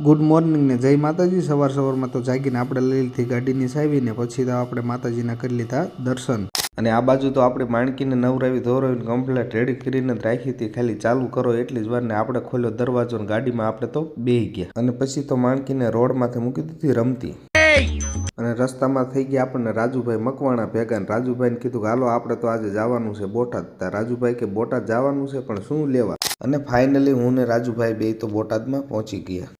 Good morning ને જય માતાજી। સવારમાં તો જાગીને આપણે લઈ લીધી ગાડીની ચાવી ને પછી તો આપણે માતાજીના કરી લીધા દર્શન। અને આ બાજુ તો આપણે માણકીને નવરાવી ધોરાવીને કમ્પ્લીટ રેડી કરીને જ રાખી હતી, ખાલી ચાલુ કરો એટલી જ વાર ને આપણે ખોલ્યો દરવાજો ને ગાડીમાં આપણે તો બેહી ગયા। અને પછી તો માણકીને રોડ માથે મૂકી દીધી રમતી। અને રસ્તામાં થઈ ગયા આપણને રાજુભાઈ મકવાણા ભેગા ને રાજુભાઈને કીધું કે હાલો આપણે તો આજે જવાનું છે બોટાદ। રાજુભાઈ કે બોટાદ જવાનું છે પણ શું લેવા? અને ફાઇનલી હું ને રાજુભાઈ બે તો બોટાદમાં પહોંચી ગયા।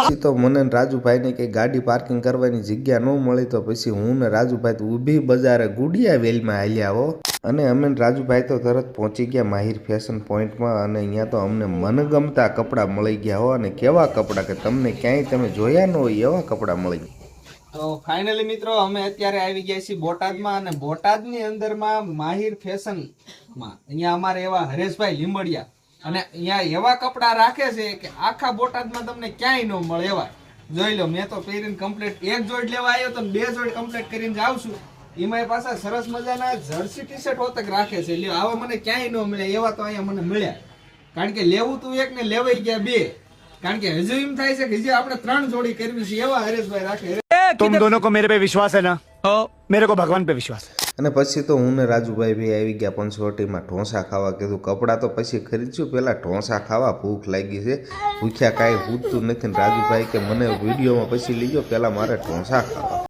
પછી તો મને રાજુભાઈ ને કઈ ગાડી પાર્કિંગ કરવાની જગ્યા ન મળી તો પછી હું ને રાજુભાઈ ઊભી બજારે ગુડિયા વેલમાં હાલ્યા હો। અને અમે રાજુભાઈ તો તરત પહોંચી ગયા માહિર ફેશન પોઈન્ટમાં। અને અહીંયા તો અમને મનગમતા કપડાં મળી ગયા હો। અને કેવા કપડાં કે તમને ક્યાંય તમે જોયા ન હોય એવા કપડાં મળી ગયા। તો ફાઇનલી મિત્રો અમે અત્યારે આવી ગયા છીએ બોટાદમાં। અને બોટાદની અંદરમાં માહિર ફેશનમાં અહીંયા અમારે એવા હરેશભાઈ લીંબડિયા અને અહીંયા એવા કપડા રાખે છે કે આખા બોટાદમાં તમને ક્યાંય ન મળે એવા। જોઈ લો, મેં તો પહેરીને કમ્પ્લીટ એક જોડ લેવા આવ્યો તો 2 જોડ કમ્પ્લીટ કરીને જાઉં છું। એમાં પાછા સરસ મજાના જર્સી ટી શર્ટ હોતક રાખે છે, લ્યો આવા મને ક્યાંય ન મળે એવા તો અહીંયા મને મળ્યા। કારણ કે લેવું તું એક ને લેવાઈ ગયા 2, કારણ કે હજુ એમ થાય છે કે હજી આપણે 3 જોડી કરવી છે એવા હરેશભાઈ રાખે। तुम दोनों को मेरे पे विश्वास है ना? मेरे को भगवान पे विश्वास है। અને પછી તો હું ને રાજુભાઈ ભાઈ આવી ગયા પંચવટીમાં ઢોસા ખાવા। કીધું કપડાં તો પછી ખરીદશું, પેલા ઢોસા ખાવા ભૂખ લાગી છે, ભૂખ્યા કાંઈ પૂછતું નથી। રાજુભાઈ કે મને વિડીયોમાં પછી લીજો, પેલા મારે ઢોસા ખાવા।